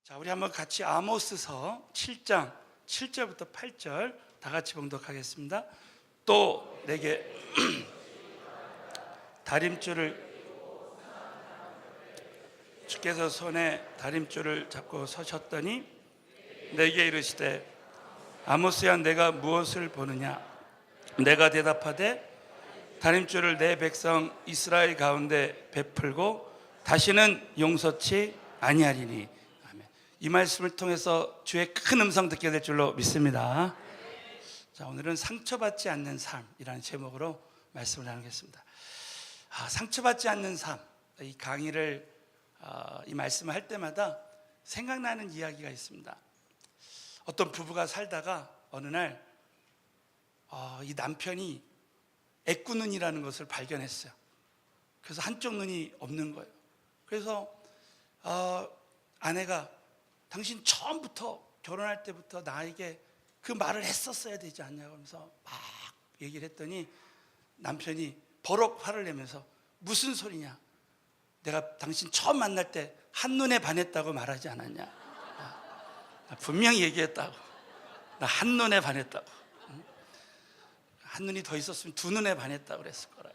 자, 우리 한번 같이 아모스서 7장 7절부터 8절 다 같이 봉독하겠습니다. 또 내게 다림줄을 주께서 손에 다림줄을 잡고 서셨더니 내게 이르시되 아모스야 내가 무엇을 보느냐? 내가 대답하되 다림줄을 내 백성 이스라엘 가운데 베풀고 다시는 용서치 아니하리니. 아멘. 이 말씀을 통해서 주의 큰 음성 듣게 될 줄로 믿습니다. 자, 오늘은 상처받지 않는 삶이라는 제목으로 말씀을 나누겠습니다. 상처받지 않는 삶, 이 강의를 이 말씀을 할 때마다 생각나는 이야기가 있습니다. 어떤 부부가 살다가 어느 날 이 남편이 애꾸눈이라는 것을 발견했어요. 그래서 한쪽 눈이 없는 거예요. 그래서 아내가 당신 처음부터 결혼할 때부터 나에게 그 말을 했었어야 되지 않냐고 하면서 막 얘기를 했더니 남편이 버럭 화를 내면서 무슨 소리냐? 내가 당신 처음 만날 때 한눈에 반했다고 말하지 않았냐? 나 분명히 얘기했다고. 나 한눈에 반했다고. 한눈이 더 있었으면 두 눈에 반했다고 그랬을 거라.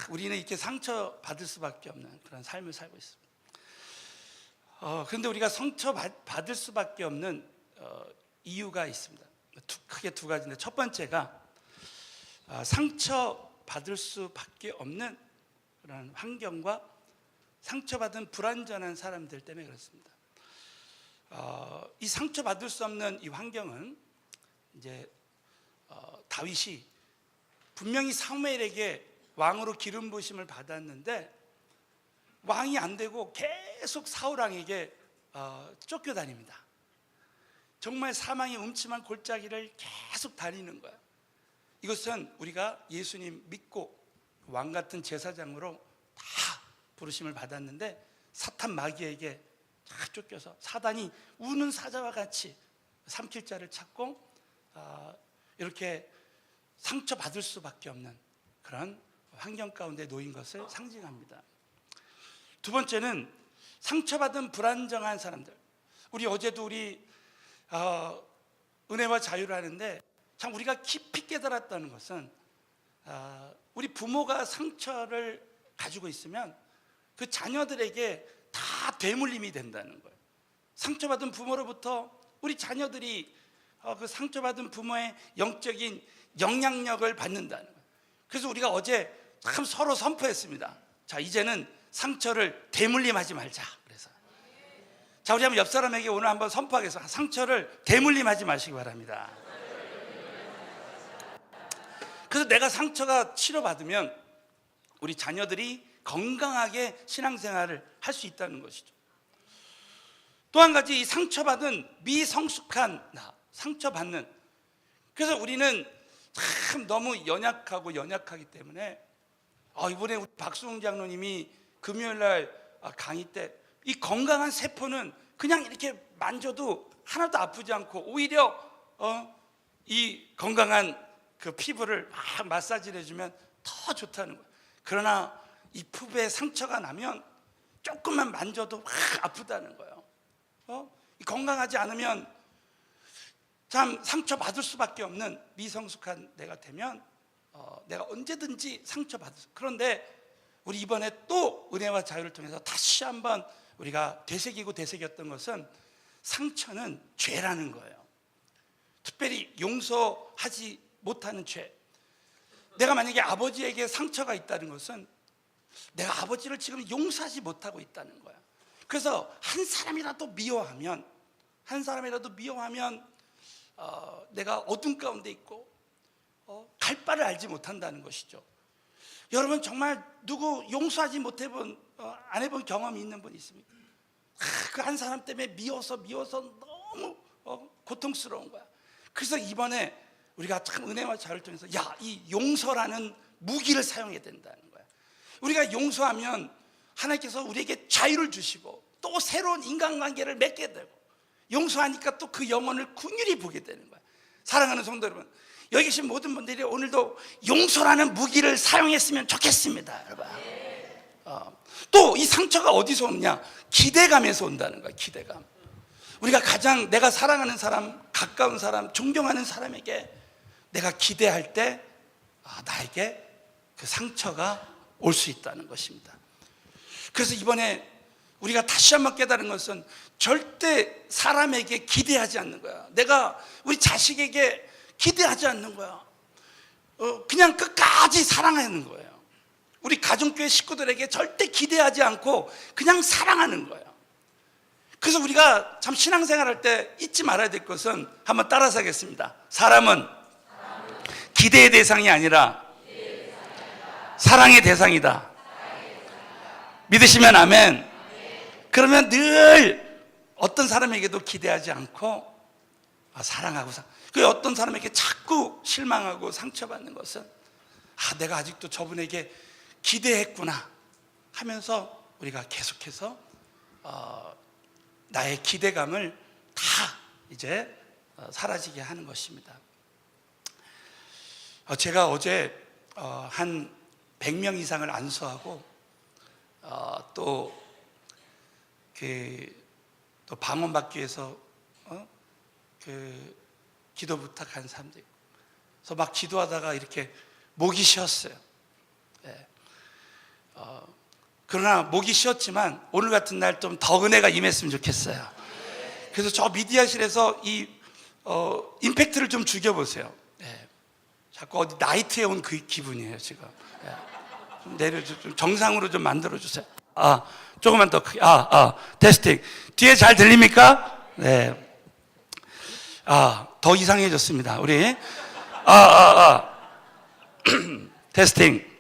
우리는 이렇게 상처받을 수밖에 없는 그런 삶을 살고 있습니다. 그런데 우리가 상처받을 수밖에 없는 이유가 있습니다. 크게 두 가지인데, 첫 번째가 상처받을 수밖에 없는 그런 환경과 상처받은 불완전한 사람들 때문에 그렇습니다. 이 상처받을 수 없는 이 환경은 이제 다윗이 분명히 사무엘에게 왕으로 기름 부으심을 받았는데 왕이 안 되고 계속 사울 왕에게 쫓겨다닙니다. 정말 사망의 음침한 골짜기를 계속 다니는 거예요. 이것은 우리가 예수님 믿고 왕 같은 제사장으로 다 부르심을 받았는데 사탄 마귀에게 다 쫓겨서 사단이 우는 사자와 같이 삼킬 자를 찾고 이렇게 상처받을 수밖에 없는 그런 환경 가운데 놓인 것을 상징합니다. 두 번째는 상처받은 불안정한 사람들. 우리 어제도 은혜와 자유를 하는데 참 우리가 깊이 깨달았다는 것은 우리 부모가 상처를 가지고 있으면 그 자녀들에게 다 되물림이 된다는 거예요. 상처받은 부모로부터 우리 자녀들이 그 상처받은 부모의 영적인 영향력을 받는다는 거예요. 그래서 우리가 어제 참 서로 선포했습니다. 자, 이제는 상처를 되물림하지 말자. 그래서 자, 우리 한번 옆 사람에게 오늘 한번 선포하겠습니다. 상처를 되물림하지 마시기 바랍니다. 그래서 내가 상처가 치료받으면 우리 자녀들이 건강하게 신앙생활을 할 수 있다는 것이죠. 또 한 가지, 이 상처받은 미성숙한 나, 상처받는. 그래서 우리는 참 너무 연약하기 때문에 이번에 우리 박수홍 장로님이 금요일날 강의 때 이 건강한 세포는 그냥 이렇게 만져도 하나도 아프지 않고 오히려 이 건강한 그 피부를 막 마사지를 해주면 더 좋다는 거예요. 그러나 이 피부에 상처가 나면 조금만 만져도 막 아프다는 거예요. 이 건강하지 않으면 참 상처받을 수밖에 없는 미성숙한 내가 되면 내가 언제든지 상처받을 수. 그런데 우리 이번에 또 은혜와 자유를 통해서 다시 한번 우리가 되새겼던 것은 상처는 죄라는 거예요. 특별히 용서하지 못하는 죄. 내가 만약에 아버지에게 상처가 있다는 것은 내가 아버지를 지금 용서하지 못하고 있다는 거야. 그래서 한 사람이라도 미워하면 내가 어둠 가운데 있고 갈 바를 알지 못한다는 것이죠. 여러분 정말 누구 용서하지 안 해본 경험이 있는 분 있습니까? 그 한 사람 때문에 미워서 너무 고통스러운 거야. 그래서 이번에 우리가 참 은혜와 자유를 통해서 이 용서라는 무기를 사용해야 된다는 거야. 우리가 용서하면 하나님께서 우리에게 자유를 주시고 또 새로운 인간관계를 맺게 되고 용서하니까 또 그 영혼을 긍휼히 보게 되는 거야. 사랑하는 성도 여러분, 여기 계신 모든 분들이 오늘도 용서라는 무기를 사용했으면 좋겠습니다. 여러분, 또 이 상처가 어디서 오느냐? 기대감에서 온다는 거야. 기대감. 우리가 가장 내가 사랑하는 사람, 가까운 사람, 존경하는 사람에게 내가 기대할 때 나에게 그 상처가 올 수 있다는 것입니다. 그래서 이번에 우리가 다시 한번 깨달은 것은 절대 사람에게 기대하지 않는 거야. 내가 우리 자식에게 기대하지 않는 거야. 그냥 끝까지 사랑하는 거예요. 우리 가정교회 식구들에게 절대 기대하지 않고 그냥 사랑하는 거예요. 그래서 우리가 참 신앙생활할 때 잊지 말아야 될 것은 한번 따라서 하겠습니다. 사람은 기대의 대상이 아니라 사랑의 대상이다. 믿으시면 아멘. 그러면 늘 어떤 사람에게도 기대하지 않고 사랑하고 그 어떤 사람에게 자꾸 실망하고 상처받는 것은 내가 아직도 저분에게 기대했구나 하면서 우리가 계속해서 나의 기대감을 다 이제 사라지게 하는 것입니다. 제가 어제 한 100명 이상을 안수하고 또 방언받기 위해서 기도 부탁한 사람들 있고, 그래서 막 기도하다가 이렇게 목이 쉬었어요. 그러나 목이 쉬었지만 오늘 같은 날 좀 더 은혜가 임했으면 좋겠어요. 그래서 저 미디어실에서 이 임팩트를 좀 죽여보세요. 자꾸 어디 나이트에 온 그 기분이에요 지금. 좀 좀 정상으로 좀 만들어주세요. 조금만 더 크게. 테스팅. 뒤에 잘 들립니까? 네. 더 이상해졌습니다. 우리. 테스팅.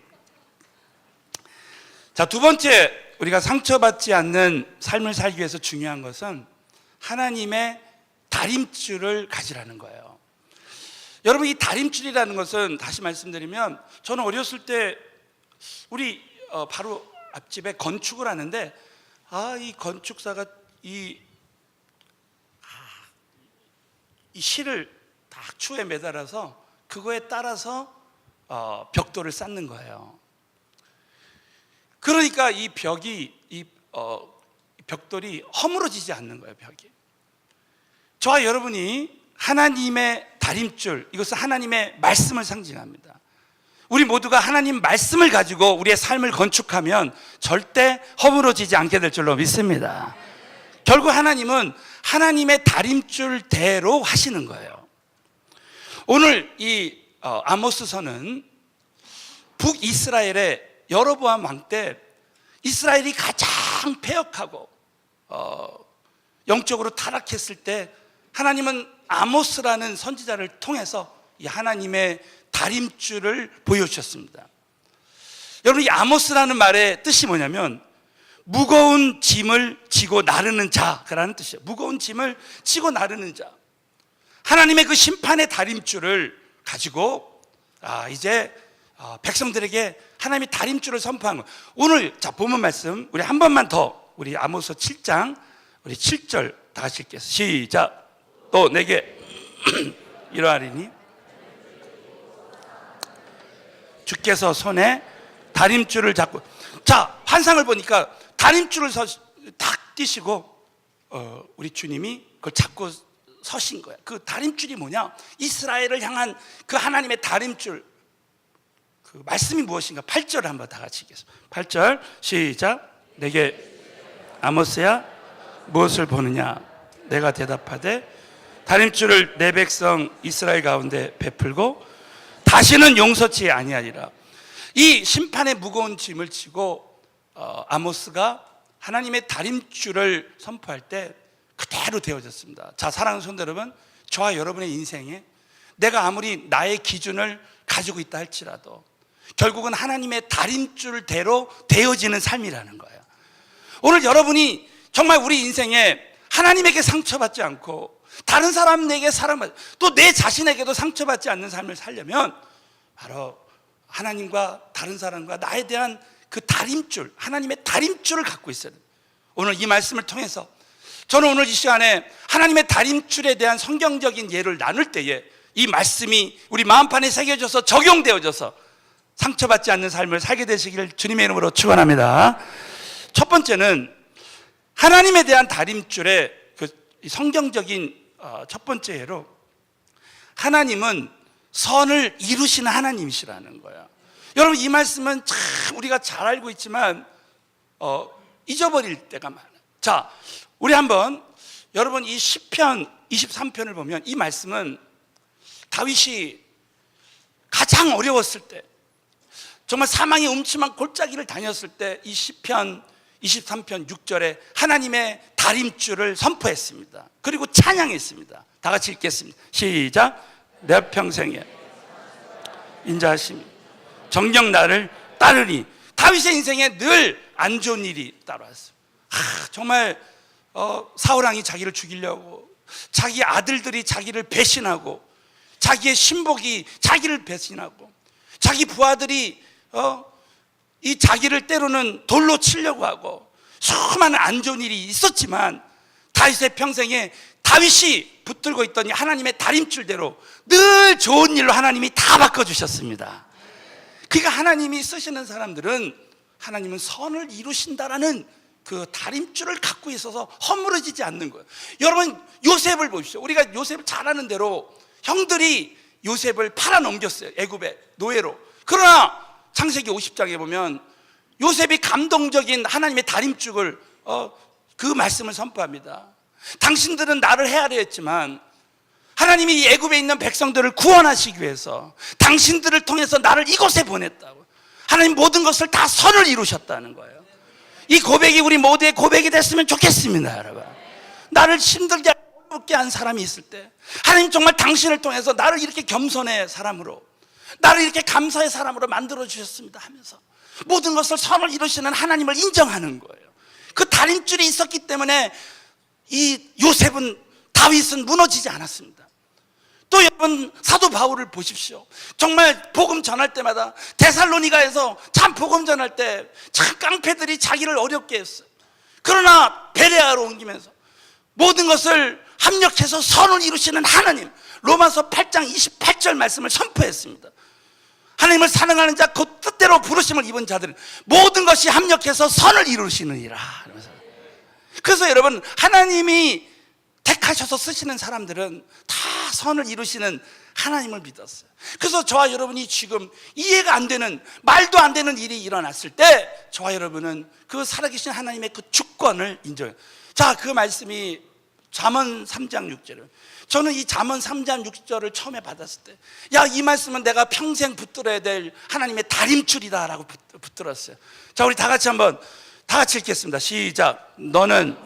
자, 두 번째, 우리가 상처받지 않는 삶을 살기 위해서 중요한 것은 하나님의 다림줄을 가지라는 거예요. 여러분, 이 다림줄이라는 것은 다시 말씀드리면, 저는 어렸을 때 우리 바로 앞집에 건축을 하는데 이 건축사가 이 실을 딱 추에 매달아서 그거에 따라서 벽돌을 쌓는 거예요. 그러니까 이 벽이 벽돌이 허물어지지 않는 거예요. 벽이. 저와 여러분이 하나님의 다림줄, 이것은 하나님의 말씀을 상징합니다. 우리 모두가 하나님 말씀을 가지고 우리의 삶을 건축하면 절대 허물어지지 않게 될 줄로 믿습니다. 결국 하나님은 하나님의 다림줄대로 하시는 거예요. 오늘 이 아모스서는 북이스라엘의 여로보암 왕 때 이스라엘이 가장 패역하고 영적으로 타락했을 때 하나님은 아모스라는 선지자를 통해서 이 하나님의 다림줄을 보여주셨습니다. 여러분, 이 아모스라는 말의 뜻이 뭐냐면 무거운 짐을 지고 나르는 자라는 뜻이에요. 무거운 짐을 지고 나르는 자. 하나님의 그 심판의 다림줄을 가지고 이제 백성들에게 하나님의 다림줄을 선포한 거예요. 오늘 본문 말씀 우리 한 번만 더, 우리 아모스 7장 우리 7절 다 같이 읽겠습니다. 시작. 또 내게 이러하리니 주께서 손에 다림줄을 잡고, 자, 환상을 보니까 다림줄을 탁 띄시고 우리 주님이 그걸 잡고 서신 거야. 그 다림줄이 뭐냐? 이스라엘을 향한 그 하나님의 다림줄, 그 말씀이 무엇인가? 8절 한번 다 같이 읽겠습니다. 8절 시작. 내게 아모스야 무엇을 보느냐? 내가 대답하되 다림줄을 내 백성 이스라엘 가운데 베풀고 다시는 용서치 아니하리라. 이 심판의 무거운 짐을 지고 아모스가 하나님의 다림줄을 선포할 때 그대로 되어졌습니다. 자, 사랑하는 성도 여러분, 저와 여러분의 인생에 내가 아무리 나의 기준을 가지고 있다 할지라도 결국은 하나님의 다림줄대로 되어지는 삶이라는 거예요. 오늘 여러분이 정말 우리 인생에 하나님에게 상처받지 않고 다른 사람에게 사랑받지, 또 내 자신에게도 상처받지 않는 삶을 살려면 바로 하나님과 다른 사람과 나에 대한 그 다림줄, 하나님의 다림줄을 갖고 있어야 돼요. 오늘 이 말씀을 통해서 저는 오늘 이 시간에 하나님의 다림줄에 대한 성경적인 예를 나눌 때에 이 말씀이 우리 마음판에 새겨져서 적용되어져서 상처받지 않는 삶을 살게 되시길 주님의 이름으로 축원합니다. 첫 번째는 하나님에 대한 다림줄의 그 성경적인 첫 번째 예로, 하나님은 선을 이루시는 하나님이시라는 거야. 여러분, 이 말씀은 참 우리가 잘 알고 있지만 잊어버릴 때가 많아요. 자, 우리 한번, 여러분, 이 시편 23편을 보면 이 말씀은 다윗이 가장 어려웠을 때, 정말 사망의 음침한 골짜기를 다녔을 때 이 시편 23편 6절에 하나님의 다림줄을 선포했습니다. 그리고 찬양했습니다. 다 같이 읽겠습니다. 시작. 내 평생에 인자하심이 정녕 나를 따르니. 다윗의 인생에 늘 안 좋은 일이 따라왔어요. 정말 사울왕이 자기를 죽이려고, 자기 아들들이 자기를 배신하고, 자기의 신복이 자기를 배신하고, 자기 부하들이 이 자기를 때로는 돌로 치려고 하고, 수많은 안 좋은 일이 있었지만 다윗의 평생에 다윗이 붙들고 있던 하나님의 다림줄대로 늘 좋은 일로 하나님이 다 바꿔주셨습니다. 그러니까 하나님이 쓰시는 사람들은, 하나님은 선을 이루신다라는 그 다림줄을 갖고 있어서 허물어지지 않는 거예요. 여러분, 요셉을 보십시오. 우리가 요셉을 잘 아는 대로 형들이 요셉을 팔아넘겼어요. 애굽의 노예로. 그러나 창세기 50장에 보면 요셉이 감동적인 하나님의 다림줄을 그 말씀을 선포합니다. 당신들은 나를 헤아려 했지만 하나님이 이 애굽에 있는 백성들을 구원하시기 위해서 당신들을 통해서 나를 이곳에 보냈다고. 하나님 모든 것을 다 선을 이루셨다는 거예요. 이 고백이 우리 모두의 고백이 됐으면 좋겠습니다, 여러분. 나를 힘들게 어렵게 한 사람이 있을 때, 하나님 정말 당신을 통해서 나를 이렇게 겸손의 사람으로, 나를 이렇게 감사의 사람으로 만들어 주셨습니다 하면서 모든 것을 선을 이루시는 하나님을 인정하는 거예요. 그 다림줄이 있었기 때문에 이 요셉은, 다윗은 무너지지 않았습니다. 또 여러분, 사도 바울을 보십시오. 정말 복음 전할 때마다 데살로니가에서 참 복음 전할 때 참 깡패들이 자기를 어렵게 했어요. 그러나 베레아로 옮기면서 모든 것을 합력해서 선을 이루시는 하나님, 로마서 8장 28절 말씀을 선포했습니다. 하나님을 사랑하는 자, 그 뜻대로 부르심을 입은 자들은 모든 것이 합력해서 선을 이루시느니라. 그래서 여러분, 하나님이 택하셔서 쓰시는 사람들은 다 선을 이루시는 하나님을 믿었어요. 그래서 저와 여러분이 지금 이해가 안 되는, 말도 안 되는 일이 일어났을 때 저와 여러분은 그 살아계신 하나님의 그 주권을 인정해요. 자, 그 말씀이 잠언 3장 6절을, 저는 이 잠언 3장 6절을 처음에 받았을 때, 야, 이 말씀은 내가 평생 붙들어야 될 하나님의 다림줄이다 라고 붙들었어요. 자, 우리 다 같이 한번, 다 같이 읽겠습니다. 시작. 너는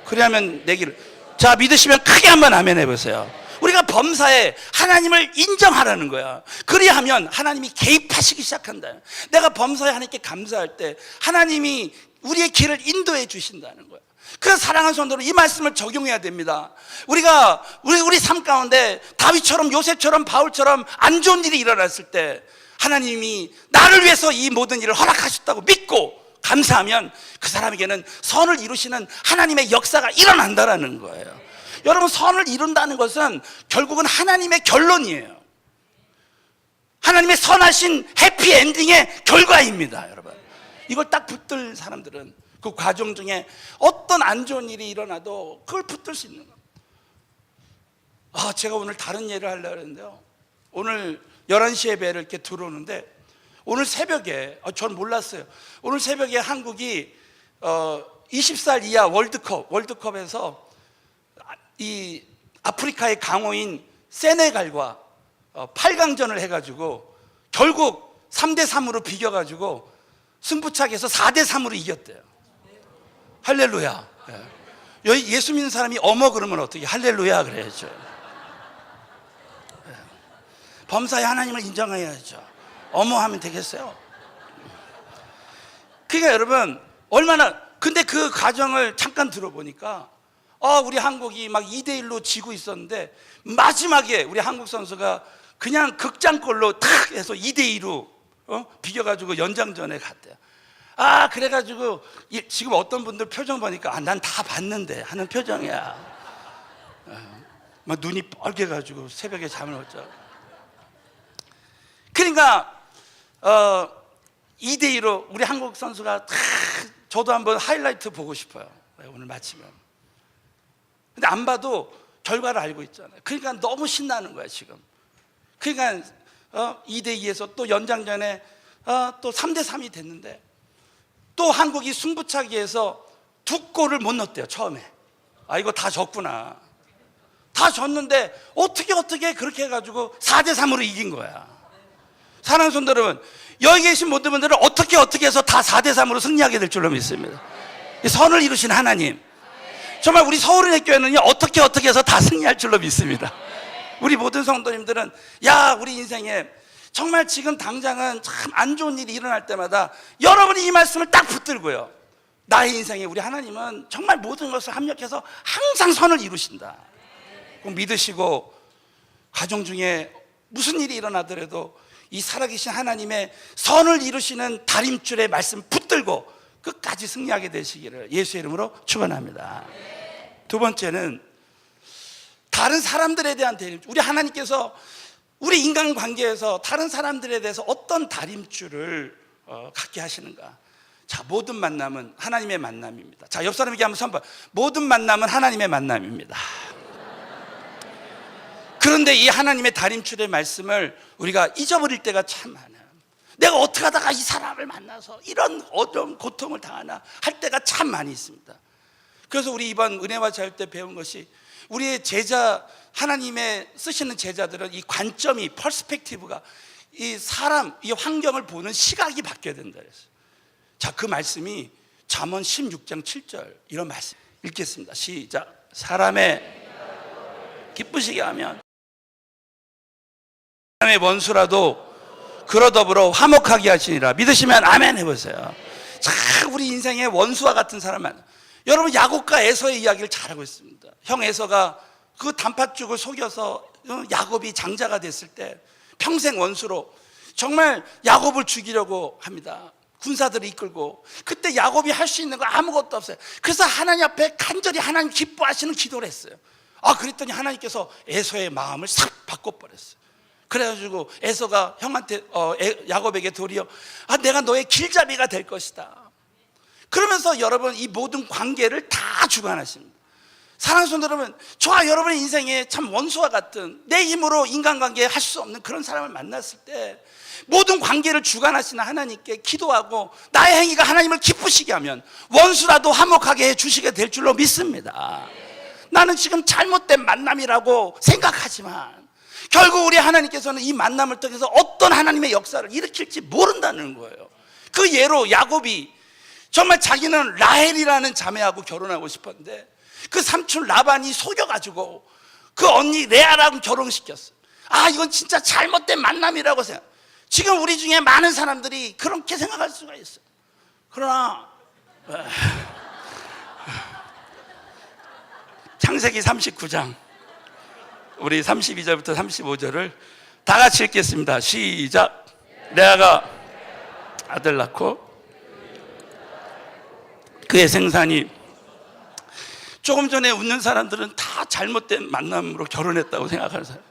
그래야면 내 길을. 자, 믿으시면 크게 한번 아멘 해보세요. 우리가 범사에 하나님을 인정하라는 거야. 그리하면 하나님이 개입하시기 시작한다. 내가 범사에 하나님께 감사할 때 하나님이 우리의 길을 인도해 주신다는 거야. 그래서 사랑하는 성도들, 이 말씀을 적용해야 됩니다. 우리가 우리 삶 가운데 다윗처럼, 요셉처럼, 바울처럼 안 좋은 일이 일어났을 때 하나님이 나를 위해서 이 모든 일을 허락하셨다고 믿고 감사하면 그 사람에게는 선을 이루시는 하나님의 역사가 일어난다라는 거예요. 여러분, 선을 이룬다는 것은 결국은 하나님의 결론이에요. 하나님의 선하신 해피엔딩의 결과입니다, 여러분. 이걸 딱 붙들 사람들은 그 과정 중에 어떤 안 좋은 일이 일어나도 그걸 붙들 수 있는 거예요. 제가 오늘 다른 예를 하려고 했는데요, 오늘 11시 예배를 이렇게 들어오는데 오늘 새벽에, 전 몰랐어요. 오늘 새벽에 한국이 20살 이하 월드컵에서 이 아프리카의 강호인 세네갈과 8강전을 해가지고 결국 3대3으로 비겨가지고 승부차기에서 4대3으로 이겼대요. 할렐루야. 예수 믿는 사람이 어머 그러면 어떻게 할렐루야 그래야죠. 범사에 하나님을 인정해야죠. 어머 하면 되겠어요? 그러니까 여러분, 얼마나, 근데 그 과정을 잠깐 들어보니까 우리 한국이 막 2대1로 지고 있었는데 마지막에 우리 한국 선수가 그냥 극장골로 탁 해서 2대2로 비겨가지고 연장전에 갔대요. 그래가지고 지금 어떤 분들 표정 보니까 난 다 봤는데 하는 표정이야. 막 눈이 뻘개가지고 새벽에 잠을 못 자. 그러니까 2대2로 우리 한국 선수가 저도 한번 하이라이트 보고 싶어요. 오늘 마치면. 근데 안 봐도 결과를 알고 있잖아요. 그러니까 너무 신나는 거야 지금. 그러니까 2대2에서 또 연장전에 또 3대3이 됐는데 또 한국이 승부차기에서 2골을 못 넣었대요. 처음에. 아, 이거 다 졌구나. 다 졌는데 어떻게 그렇게 해가지고 4대3으로 이긴 거야. 사랑하는 성도 여러분, 여기 계신 모든 분들은 어떻게 해서 다 4대3으로 승리하게 될 줄로 믿습니다. 선을 이루신 하나님, 정말 우리 서울은행 교회는요 어떻게 해서 다 승리할 줄로 믿습니다. 우리 모든 성도님들은 야, 우리 인생에 정말 지금 당장은 참 안 좋은 일이 일어날 때마다 여러분이 이 말씀을 딱 붙들고요, 나의 인생에 우리 하나님은 정말 모든 것을 합력해서 항상 선을 이루신다, 꼭 믿으시고 가정 중에 무슨 일이 일어나더라도 이 살아계신 하나님의 선을 이루시는 다림줄의 말씀 붙들고 끝까지 승리하게 되시기를 예수의 이름으로 축원합니다. 두 번째는 다른 사람들에 대한 다림줄. 우리 하나님께서 우리 인간관계에서 다른 사람들에 대해서 어떤 다림줄을 갖게 하시는가. 자, 모든 만남은 하나님의 만남입니다. 자, 옆 사람에게 한번 선포. 모든 만남은 하나님의 만남입니다. 그런데 이 하나님의 다림줄의 말씀을 우리가 잊어버릴 때가 참 많아요. 내가 어떻게 하다가 이 사람을 만나서 이런 어려운 고통을 당하나 할 때가 참 많이 있습니다. 그래서 우리 이번 은혜와 자유 때 배운 것이, 우리의 제자, 하나님의 쓰시는 제자들은 이 관점이, 퍼스펙티브가, 이 사람, 이 환경을 보는 시각이 바뀌어야 된다 그랬어요. 자, 그 말씀이 잠언 16장 7절 이런 말씀 읽겠습니다. 시작. 사람의 기쁘시게 하면 사람의 원수라도 그러 더불어 화목하게 하시니라. 믿으시면 아멘 해보세요. 자, 우리 인생의 원수와 같은 사람만, 여러분 야곱과 에서의 이야기를 잘하고 있습니다. 형 에서가 그 단팥죽을 속여서 야곱이 장자가 됐을 때 평생 원수로 정말 야곱을 죽이려고 합니다. 군사들을 이끌고. 그때 야곱이 할 수 있는 거 아무것도 없어요. 그래서 하나님 앞에 간절히 하나님 기뻐하시는 기도를 했어요. 그랬더니 하나님께서 에서의 마음을 싹 바꿔버렸어요. 그래가지고 에서가 형한테 야곱에게 도리어 내가 너의 길잡이가 될 것이다. 그러면서 여러분 이 모든 관계를 다 주관하십니다. 사랑하는 성도 여러분, 저와 여러분의 인생에 참 원수와 같은, 내 힘으로 인간관계에 할 수 없는 그런 사람을 만났을 때 모든 관계를 주관하시는 하나님께 기도하고 나의 행위가 하나님을 기쁘시게 하면 원수라도 화목하게 해주시게 될 줄로 믿습니다. 나는 지금 잘못된 만남이라고 생각하지만 결국 우리 하나님께서는 이 만남을 통해서 어떤 하나님의 역사를 일으킬지 모른다는 거예요. 그 예로 야곱이 정말 자기는 라헬이라는 자매하고 결혼하고 싶었는데 그 삼촌 라반이 속여가지고 그 언니 레아랑 결혼시켰어요. 이건 진짜 잘못된 만남이라고 생각. 지금 우리 중에 많은 사람들이 그렇게 생각할 수가 있어요. 그러나 창세기 39장 우리 32절부터 35절을 다 같이 읽겠습니다. 시작. 레아가 아들 낳고 그의 생산이, 조금 전에 웃는 사람들은 다 잘못된 만남으로 결혼했다고 생각하는 사람.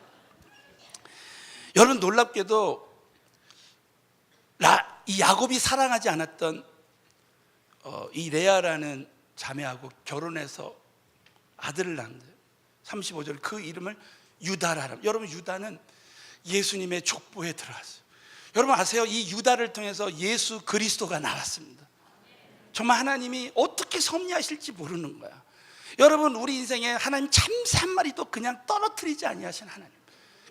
여러분 놀랍게도 이 야곱이 사랑하지 않았던 이 레아라는 자매하고 결혼해서 아들을 낳는데 35절 그 이름을 유다라. 여러분 유다는 예수님의 족보에 들어갔어요. 여러분 아세요? 이 유다를 통해서 예수 그리스도가 나왔습니다. 정말 하나님이 어떻게 섭리하실지 모르는 거야. 여러분 우리 인생에 하나님 참새 한 마리도 그냥 떨어뜨리지 아니하신 하나님,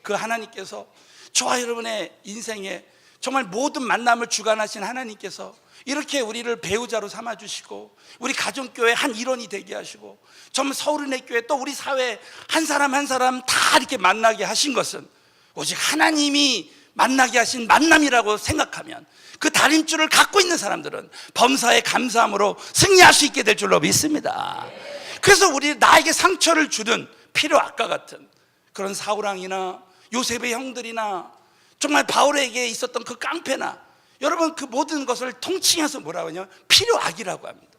그 하나님께서 저와 여러분의 인생에 정말 모든 만남을 주관하신 하나님께서 이렇게 우리를 배우자로 삼아주시고 우리 가정교회 한 일원이 되게 하시고 정말 서울은혜교회 또 우리 사회 한 사람 한 사람 다 이렇게 만나게 하신 것은 오직 하나님이 만나게 하신 만남이라고 생각하면 그 다림줄을 갖고 있는 사람들은 범사에 감사함으로 승리할 수 있게 될 줄로 믿습니다. 그래서 우리 나에게 상처를 주는 필요악과 같은 그런 사울왕이나 요셉의 형들이나 정말 바울에게 있었던 그 깡패나 여러분 그 모든 것을 통칭해서 뭐라고 하냐면 필요악이라고 합니다.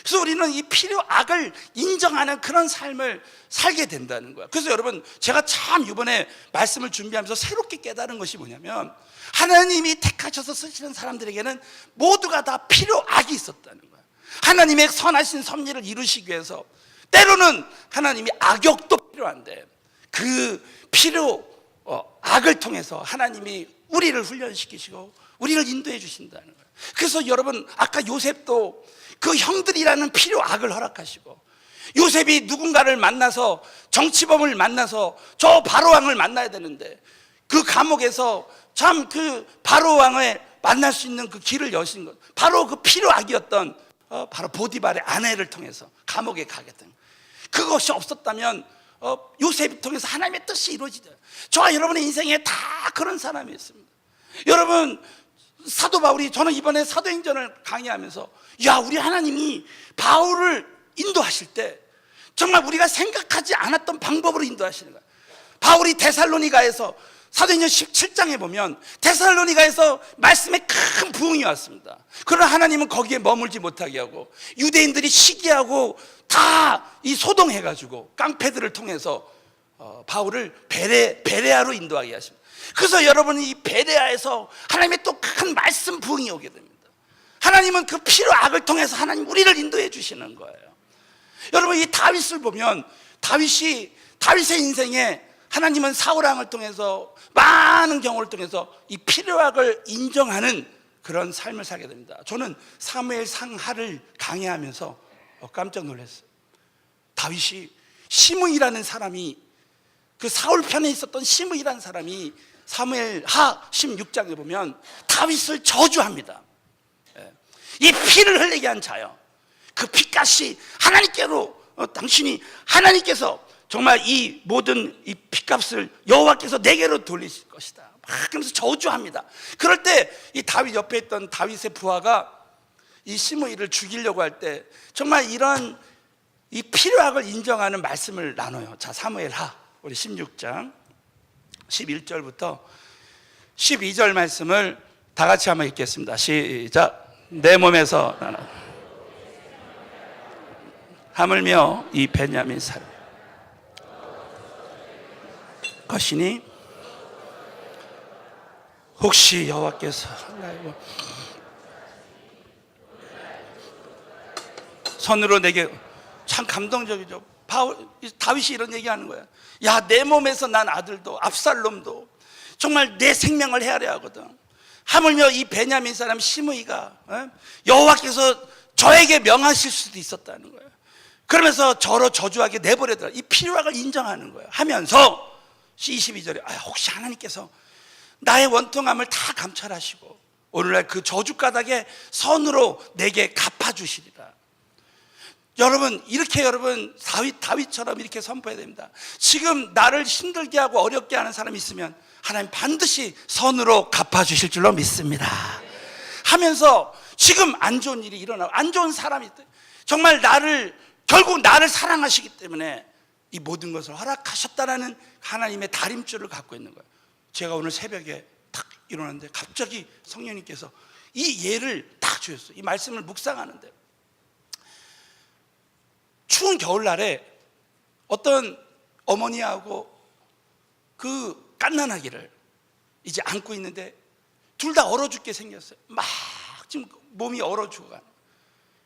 그래서 우리는 이 필요악을 인정하는 그런 삶을 살게 된다는 거야. 그래서 여러분, 제가 참 이번에 말씀을 준비하면서 새롭게 깨달은 것이 뭐냐면, 하나님이 택하셔서 쓰시는 사람들에게는 모두가 다 필요악이 있었다는 거야. 하나님의 선하신 섭리를 이루시기 위해서 때로는 하나님이 악역도 필요한데, 그 악을 통해서 하나님이 우리를 훈련시키시고 우리를 인도해 주신다는 거예요. 그래서 여러분, 아까 요셉도 그 형들이라는 필요악을 허락하시고, 요셉이 누군가를 만나서, 정치범을 만나서 저 바로왕을 만나야 되는데 그 감옥에서 참 그 바로왕을 만날 수 있는 그 길을 여신 것, 바로 그 필요악이었던 바로 보디발의 아내를 통해서 감옥에 가게 된, 그것이 없었다면 요셉을 통해서 하나님의 뜻이 이루어지죠. 저와 여러분의 인생에 다 그런 사람이 있습니다. 여러분, 사도 바울이, 저는 이번에 사도행전을 강의하면서, 야, 우리 하나님이 바울을 인도하실 때 정말 우리가 생각하지 않았던 방법으로 인도하시는 거예요. 바울이 데살로니가에서, 사도행전 17장에 보면 데살로니가에서 말씀에 큰 부흥이 왔습니다. 그러나 하나님은 거기에 머물지 못하게 하고 유대인들이 시기하고 다 이 소동해가지고 깡패들을 통해서 바울을 베레아로 인도하게 하십니다. 그래서 여러분이 이 베레아에서 하나님의 또 큰 말씀 부흥이 오게 됩니다. 하나님은 그 필요악을 통해서 하나님 우리를 인도해 주시는 거예요. 여러분, 이 다윗을 보면 다윗의 인생에 하나님은 사울왕을 통해서, 많은 경우를 통해서 이 필요악을 인정하는 그런 삶을 살게 됩니다. 저는 사무엘 상하를 강의하면서 깜짝 놀랐어요. 다윗이, 시므이라는 사람이, 그 사울 편에 있었던 시므이라는 사람이 사무엘 하 16장에 보면 다윗을 저주합니다. 이 피를 흘리게 한 자요, 그 피값이 하나님께로, 당신이 하나님께서 정말 이 모든 이 피값을 여호와께서 내게로 돌리실 것이다, 막 그러면서 저주합니다. 그럴 때 이 다윗 옆에 있던 다윗의 부하가 이 시므이를 죽이려고 할 때 정말 이런 이 필요악을 인정하는 말씀을 나눠요. 자, 사무엘 하 우리 16장 11절부터 12절 말씀을 다 같이 한번 읽겠습니다. 시작. 내 몸에서 나는 하물며 이 베냐민 사람 것이니 혹시 여호와께서 나의 손으로 내게, 참 감동적이죠. 다윗이 이런 얘기하는 거야. 야, 내 몸에서 난 아들도 압살롬도 정말 내 생명을 헤아려 하거든. 하물며 이 베냐민 사람 시므이가 여호와께서 저에게 명하실 수도 있었다는 거예요. 그러면서 저로 저주하게 내버려둬. 이 필요악을 인정하는 거예요. 하면서 22절에 혹시 하나님께서 나의 원통함을 다 감찰하시고 오늘날 그 저주가닥에 선으로 내게 갚아주시리라. 여러분, 이렇게 여러분 다윗처럼 이렇게 선포해야 됩니다. 지금 나를 힘들게 하고 어렵게 하는 사람이 있으면 하나님 반드시 선으로 갚아주실 줄로 믿습니다 하면서, 지금 안 좋은 일이 일어나고 안 좋은 사람이 있다, 정말 결국 나를 사랑하시기 때문에 이 모든 것을 허락하셨다라는 하나님의 다림줄을 갖고 있는 거예요. 제가 오늘 새벽에 딱 일어났는데 갑자기 성령님께서 이 예를 딱 주셨어요. 이 말씀을 묵상하는데, 추운 겨울날에 어떤 어머니하고 그 갓난아기를 이제 안고 있는데 둘 다 얼어 죽게 생겼어요. 막 지금 몸이 얼어 죽어가는.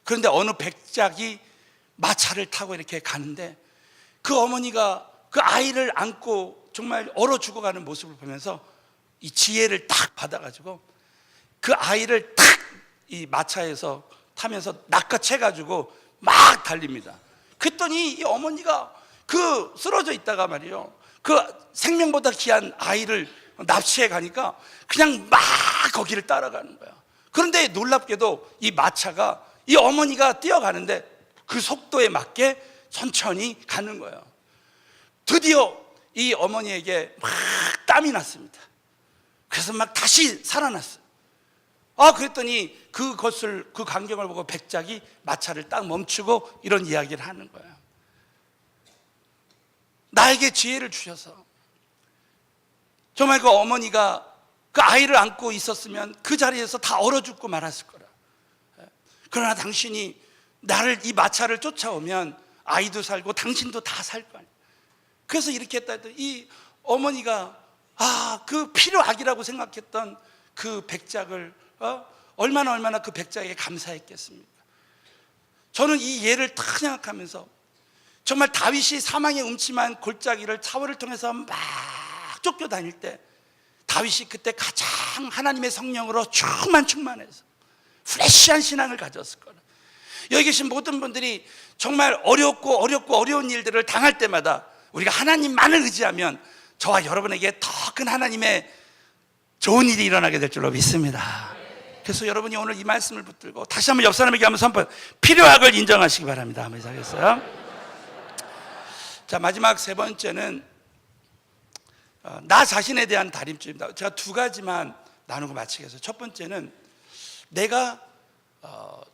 그런데 어느 백작이 마차를 타고 이렇게 가는데 그 어머니가 그 아이를 안고 정말 얼어 죽어가는 모습을 보면서 이 지혜를 딱 받아가지고 그 아이를 딱 이 마차에서 타면서 낚아채가지고 막 달립니다. 그랬더니 이 어머니가 그 쓰러져 있다가 말이요, 그 생명보다 귀한 아이를 납치해 가니까 그냥 막 거기를 따라가는 거야. 그런데 놀랍게도 이 마차가 이 어머니가 뛰어가는데 그 속도에 맞게 천천히 가는 거예요. 드디어 이 어머니에게 막 땀이 났습니다. 그래서 막 다시 살아났어요. 그랬더니 그 광경을 보고 백작이 마차를 딱 멈추고 이런 이야기를 하는 거예요. 나에게 지혜를 주셔서 정말 그 어머니가 그 아이를 안고 있었으면 그 자리에서 다 얼어 죽고 말았을 거라. 그러나 당신이 나를 이 마차를 쫓아오면 아이도 살고 당신도 다 살 거 아니야. 그래서 이렇게 했다 했더니 이 어머니가 그 필요악이라고 생각했던 그 백작을 얼마나 그 백작에게 감사했겠습니까? 저는 이 예를 딱 생각하면서 정말 다윗이 사망의 음침한 골짜기를 차월을 통해서 막 쫓겨다닐 때 다윗이 그때 가장 하나님의 성령으로 충만해서 프레시한 신앙을 가졌을 거예요. 여기 계신 모든 분들이 정말 어려운 일들을 당할 때마다 우리가 하나님만을 의지하면 저와 여러분에게 더 큰 하나님의 좋은 일이 일어나게 될 줄로 믿습니다. 그래서 여러분이 오늘 이 말씀을 붙들고 다시 한번 옆 사람에게 한번 선포, 필요악을 인정하시기 바랍니다. 한번 시작했어요. 자, 마지막 세 번째는 나 자신에 대한 다림줄입니다. 제가 두 가지만 나누고 마치겠어요. 첫 번째는 내가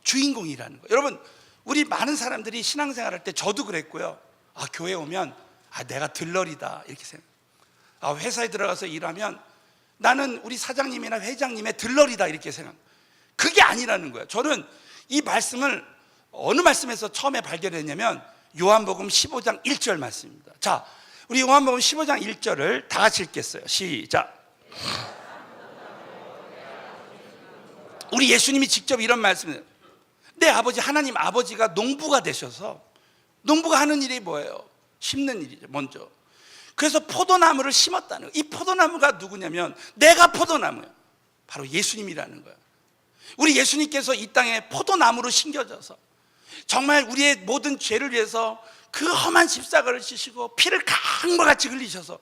주인공이라는 거. 여러분, 우리 많은 사람들이 신앙생활할 때 저도 그랬고요. 교회 오면 내가 들러리다 이렇게 생각. 회사에 들어가서 일하면 나는 우리 사장님이나 회장님의 들러리다 이렇게 생각. 그게 아니라는 거예요. 저는 이 말씀을 어느 말씀에서 처음에 발견했냐면 요한복음 15장 1절 말씀입니다. 자, 우리 요한복음 15장 1절을 다 같이 읽겠어요. 시작. 우리 예수님이 직접 이런 말씀을, 내 아버지 하나님 아버지가 농부가 되셔서, 농부가 하는 일이 뭐예요? 심는 일이죠. 먼저 그래서 포도나무를 심었다는 거예요. 이 포도나무가 누구냐면 내가 포도나무예요. 바로 예수님이라는 거예요. 우리 예수님께서 이 땅에 포도나무로 심겨져서 정말 우리의 모든 죄를 위해서 그 험한 십자가를 지시고 피를 강과 같이 흘리셔서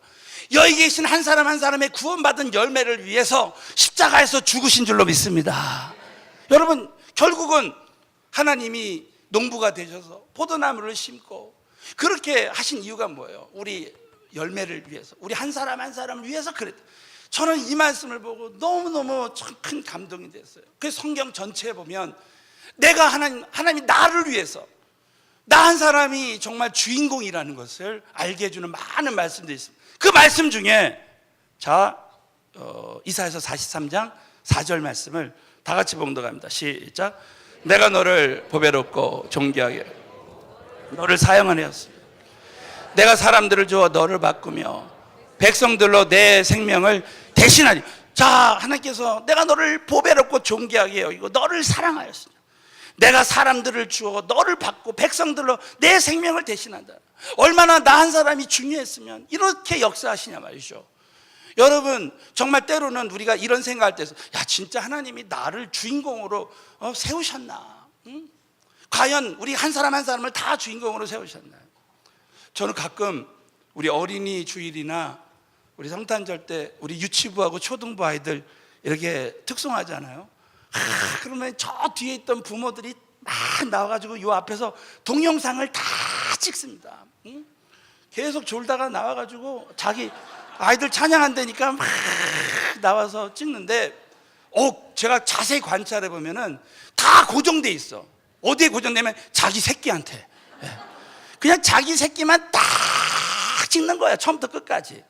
여기 계신 한 사람 한 사람의 구원받은 열매를 위해서 십자가에서 죽으신 줄로 믿습니다. 여러분, 결국은 하나님이 농부가 되셔서 포도나무를 심고 그렇게 하신 이유가 뭐예요? 우리 열매를 위해서, 우리 한 사람 한 사람을 위해서 그랬다. 저는 이 말씀을 보고 너무너무 큰 감동이 됐어요. 그래서 성경 전체에 보면 내가 하나님이 나를 위해서, 나 한 사람이 정말 주인공이라는 것을 알게 해주는 많은 말씀들이 있습니다. 그 말씀 중에 이사야서 43장 4절 말씀을 다 같이 봉독합니다. 시작. 내가 너를 보배롭고 존귀하게 너를 사용하였습니다. 내가 사람들을 주어 너를 바꾸며 백성들로 내 생명을 대신하리. 자, 하나님께서 내가 너를 보배롭고 존귀하게 여기고 너를 사랑하였습니다. 내가 사람들을 주어 너를 받고 백성들로 내 생명을 대신한다. 얼마나 나 한 사람이 중요했으면 이렇게 역사하시냐 말이죠. 여러분, 정말 때로는 우리가 이런 생각할 때서 진짜 하나님이 나를 주인공으로 세우셨나? 응? 과연 우리 한 사람 한 사람을 다 주인공으로 세우셨나요? 저는 가끔 우리 어린이 주일이나 우리 성탄절 때 우리 유치부하고 초등부 아이들 이렇게 특송하잖아요. 그러면 저 뒤에 있던 부모들이 막 나와가지고 요 앞에서 동영상을 다 찍습니다. 응? 계속 졸다가 나와가지고 자기 아이들 찬양한다니까 막 나와서 찍는데 제가 자세히 관찰해 보면은 다 고정돼 있어. 어디에 고정되면 자기 새끼한테. 그냥 자기 새끼만 딱 찍는 거야, 처음부터 끝까지.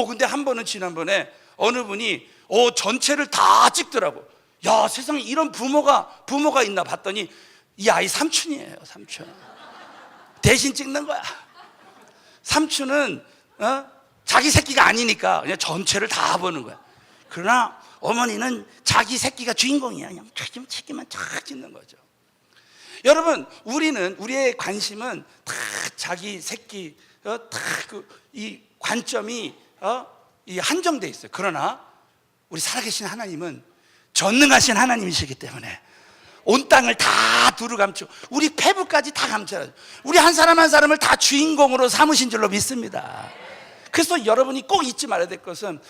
근데 한 번은 지난번에 어느 분이 전체를 다 찍더라고. 야, 세상에 이런 부모가 있나 봤더니 이 아이 삼촌이에요. 삼촌 대신 찍는 거야. 삼촌은 자기 새끼가 아니니까 그냥 전체를 다 보는 거야. 그러나 어머니는 자기 새끼가 주인공이야. 그냥 새끼만 쫙 찍는 거죠. 여러분, 우리의 관심은 다 자기 새끼, 이 관점이 이 한정돼 있어요. 그러나 우리 살아계신 하나님은 전능하신 하나님이시기 때문에 온 땅을 다 두루 감추고 우리 폐부까지 다 감춰요. 우리 한 사람 한 사람을 다 주인공으로 삼으신 줄로 믿습니다. 그래서 여러분이 꼭 잊지 말아야 될 것은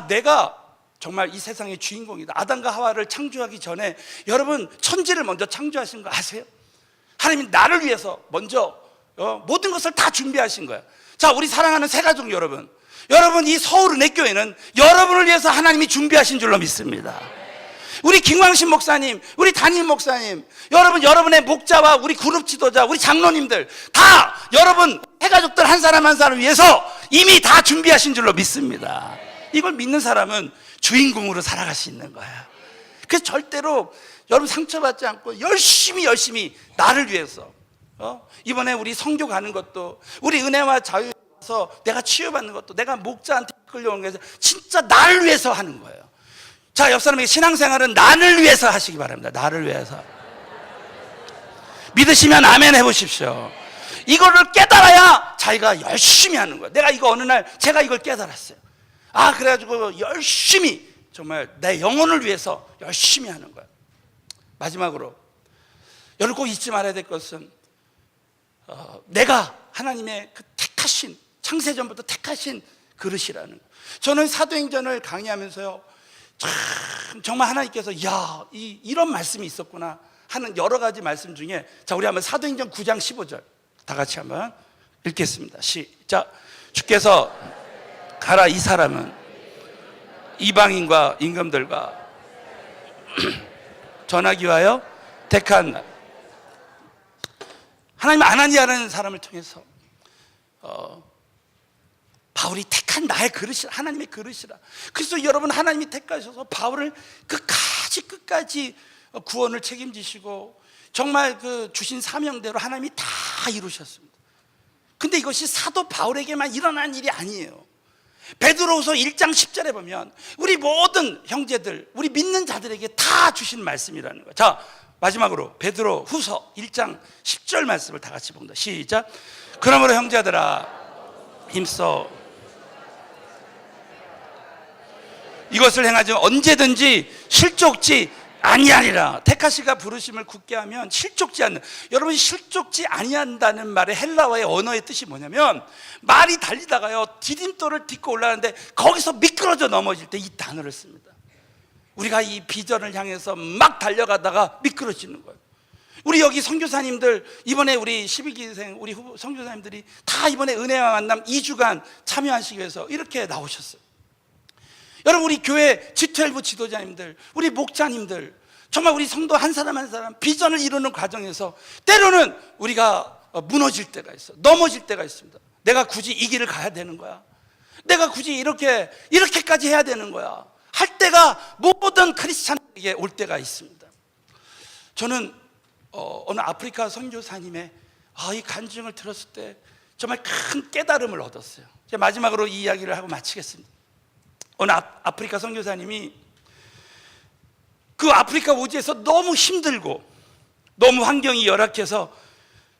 내가 정말 이 세상의 주인공이다. 아담과 하와를 창조하기 전에 여러분 천지를 먼저 창조하신 거 아세요? 하나님이 나를 위해서 먼저 모든 것을 다 준비하신 거야. 자, 우리 사랑하는 새가족 여러분, 이 서울은혜교회는 여러분을 위해서 하나님이 준비하신 줄로 믿습니다. 우리 김광신 목사님, 우리 담임 목사님, 여러분의 목자와 우리 그룹 지도자, 우리 장로님들 다 여러분 새가족들 한 사람 한 사람 위해서 이미 다 준비하신 줄로 믿습니다. 이걸 믿는 사람은 주인공으로 살아갈 수 있는 거야. 그래서 절대로 여러분 상처받지 않고 열심히 나를 위해서, 이번에 우리 선교 가는 것도, 우리 은혜와 자유에서 내가 치유받는 것도, 내가 목자한테 끌려오는 것도 진짜 나를 위해서 하는 거예요. 자, 옆 사람에게 신앙생활은 나를 위해서 하시기 바랍니다. 나를 위해서. 믿으시면 아멘 해보십시오. 이거를 깨달아야 자기가 열심히 하는 거예요. 내가 이거 어느 날 제가 이걸 깨달았어요. 그래가지고 열심히 정말 내 영혼을 위해서 열심히 하는 거예요. 마지막으로 여러분 꼭 잊지 말아야 될 것은, 내가 하나님의 그 택하신, 창세전부터 택하신 그릇이라는 거예요. 저는 사도행전을 강의하면서요, 정말 하나님께서 이런 말씀이 있었구나 하는 여러 가지 말씀 중에, 자, 우리 한번 사도행전 9장 15절 다 같이 한번 읽겠습니다. 시작. 주께서 가라, 이 사람은 이방인과 임금들과 전하기 위하여 택한, 하나님 아나니아라는 사람을 통해서 바울이 택한 나의 그릇이라, 하나님의 그릇이라. 그래서 여러분, 하나님이 택하셔서 바울을 끝까지 구원을 책임지시고 정말 그 주신 사명대로 하나님이 다 이루셨습니다. 근데 이것이 사도 바울에게만 일어난 일이 아니에요. 베드로후서 1장 10절에 보면 우리 모든 형제들, 우리 믿는 자들에게 다 주신 말씀이라는 거예요. 자, 마지막으로 베드로후서 1장 10절 말씀을 다 같이 봅니다. 시작. 그러므로 형제들아, 힘써 이것을 행하지 언제든지 실족지 아니하리라. 택하시가 부르심을 굳게 하면 실족지 않는, 여러분, 실족지 아니한다는 말의 헬라어의 언어의 뜻이 뭐냐면, 말이 달리다가요 디딤돌을 딛고 올라가는데 거기서 미끄러져 넘어질 때 이 단어를 씁니다. 우리가 이 비전을 향해서 막 달려가다가 미끄러지는 거예요. 우리 여기 선교사님들, 이번에 우리 12기생 우리 선교사님들이 다 이번에 은혜와 만남 2주간 참여하시기 위해서 이렇게 나오셨어요. 여러분, 우리 교회 G12 지도자님들, 우리 목자님들, 정말 우리 성도 한 사람 한 사람 비전을 이루는 과정에서 때로는 우리가 무너질 때가 있어, 넘어질 때가 있습니다. 내가 굳이 이 길을 가야 되는 거야, 내가 굳이 이렇게까지 해야 되는 거야 할 때가 모든 크리스찬에게 올 때가 있습니다. 저는 어느 아프리카 선교사님의 이 간증을 들었을 때 정말 큰 깨달음을 얻었어요. 제가 마지막으로 이 이야기를 하고 마치겠습니다. 어느 아프리카 선교사님이 그 아프리카 오지에서 너무 힘들고 너무 환경이 열악해서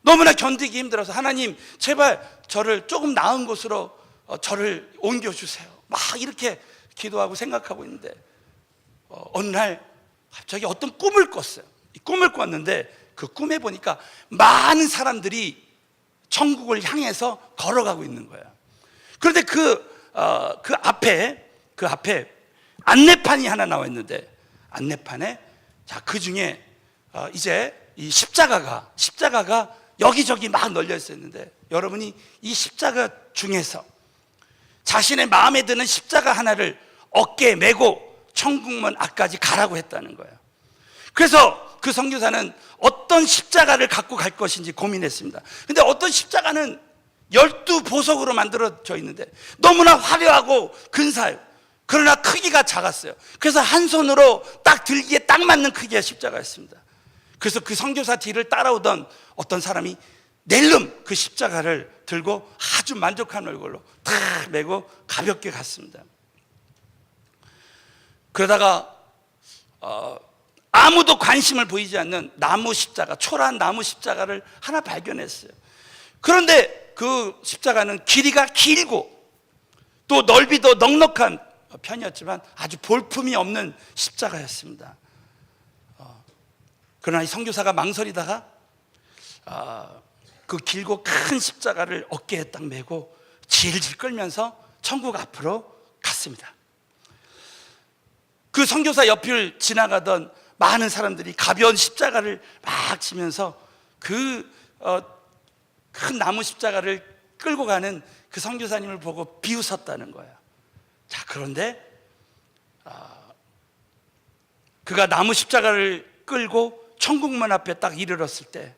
너무나 견디기 힘들어서, 하나님 제발 저를 조금 나은 곳으로 저를 옮겨주세요, 막 이렇게 기도하고 생각하고 있는데, 어느 날 갑자기 어떤 꿈을 꿨어요. 이 꿈을 꿨는데 그 꿈에 보니까 많은 사람들이 천국을 향해서 걸어가고 있는 거예요. 그런데 그 앞에 안내판이 하나 나와 있는데, 안내판에 그 중에 이제 이 십자가가 여기저기 막 널려 있었는데, 여러분이 이 십자가 중에서 자신의 마음에 드는 십자가 하나를 어깨에 메고 천국문 앞까지 가라고 했다는 거예요. 그래서 그 선교사는 어떤 십자가를 갖고 갈 것인지 고민했습니다. 근데 어떤 십자가는 12보석으로 만들어져 있는데 너무나 화려하고 근사해요. 그러나 크기가 작았어요. 그래서 한 손으로 딱 들기에 딱 맞는 크기의 십자가였습니다. 그래서 그 선교사 뒤를 따라오던 어떤 사람이 낼름 그 십자가를 들고 아주 만족한 얼굴로 탁 메고 가볍게 갔습니다. 그러다가 아무도 관심을 보이지 않는 나무 십자가, 초라한 나무 십자가를 하나 발견했어요. 그런데 그 십자가는 길이가 길고 또 넓이도 넉넉한 편이었지만 아주 볼품이 없는 십자가였습니다. 그러나 이 선교사가 망설이다가 그 길고 큰 십자가를 어깨에 딱 메고 질질 끌면서 천국 앞으로 갔습니다. 그 선교사 옆을 지나가던 많은 사람들이 가벼운 십자가를 막 치면서 그 큰 나무 십자가를 끌고 가는 그 선교사님을 보고 비웃었다는 거예요. 자, 그런데 그가 나무 십자가를 끌고 천국문 앞에 딱 이르렀을 때,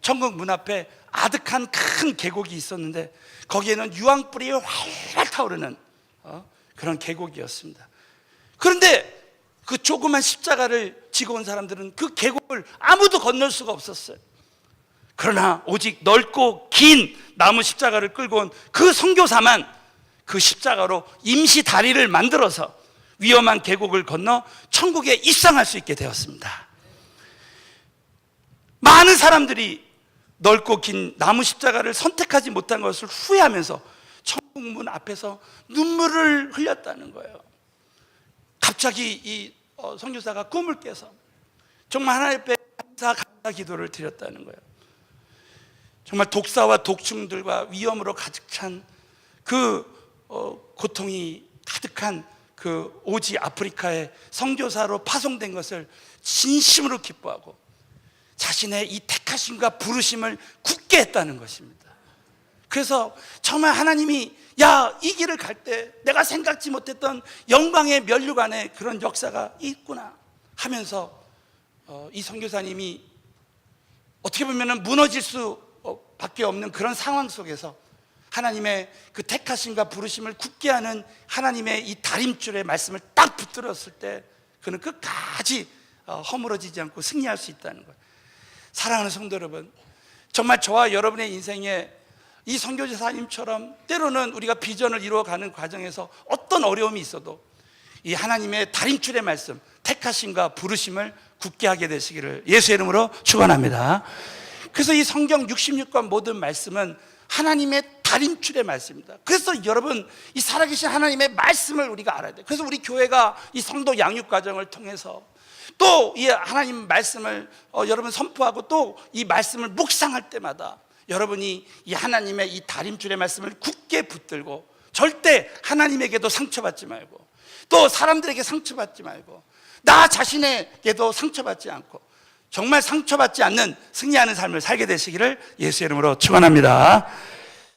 천국문 앞에 아득한 큰 계곡이 있었는데 거기에는 유황불이 활활 타오르는 그런 계곡이었습니다. 그런데 그 조그만 십자가를 지고 온 사람들은 그 계곡을 아무도 건널 수가 없었어요. 그러나 오직 넓고 긴 나무 십자가를 끌고 온 그 선교사만 그 십자가로 임시 다리를 만들어서 위험한 계곡을 건너 천국에 입성할 수 있게 되었습니다. 많은 사람들이 넓고 긴 나무 십자가를 선택하지 못한 것을 후회하면서 천국문 앞에서 눈물을 흘렸다는 거예요. 갑자기 이 선교사가 꿈을 깨서 정말 하나님 앞에 감사 기도를 드렸다는 거예요. 정말 독사와 독충들과 위험으로 가득 찬 그 고통이 가득한 그 오지 아프리카의 선교사로 파송된 것을 진심으로 기뻐하고 자신의 이 택하심과 부르심을 굳게 했다는 것입니다. 그래서 정말 하나님이 이 길을 갈 때 내가 생각지 못했던 영광의 면류관에 그런 역사가 있구나 하면서 이 선교사님이 어떻게 보면 무너질 수밖에 없는 그런 상황 속에서 하나님의 그 택하심과 부르심을 굳게 하는 하나님의 이 다림줄의 말씀을 딱 붙들었을 때 그는 끝까지 허물어지지 않고 승리할 수 있다는 거예요. 사랑하는 성도 여러분, 정말 저와 여러분의 인생에 이 선교사님처럼 때로는 우리가 비전을 이루어가는 과정에서 어떤 어려움이 있어도 이 하나님의 다림줄의 말씀, 택하심과 부르심을 굳게 하게 되시기를 예수의 이름으로 축원합니다. 그래서 이 성경 66권 모든 말씀은 하나님의 다림줄의 말씀입니다. 그래서 여러분, 이 살아계신 하나님의 말씀을 우리가 알아야 돼요. 그래서 우리 교회가 이 성도 양육 과정을 통해서 또 이 하나님 말씀을 여러분 선포하고 또 이 말씀을 묵상할 때마다 여러분이 이 하나님의 이 다림줄의 말씀을 굳게 붙들고 절대 하나님에게도 상처받지 말고 또 사람들에게 상처받지 말고 나 자신에게도 상처받지 않고 정말 상처받지 않는 승리하는 삶을 살게 되시기를 예수의 이름으로 축원합니다.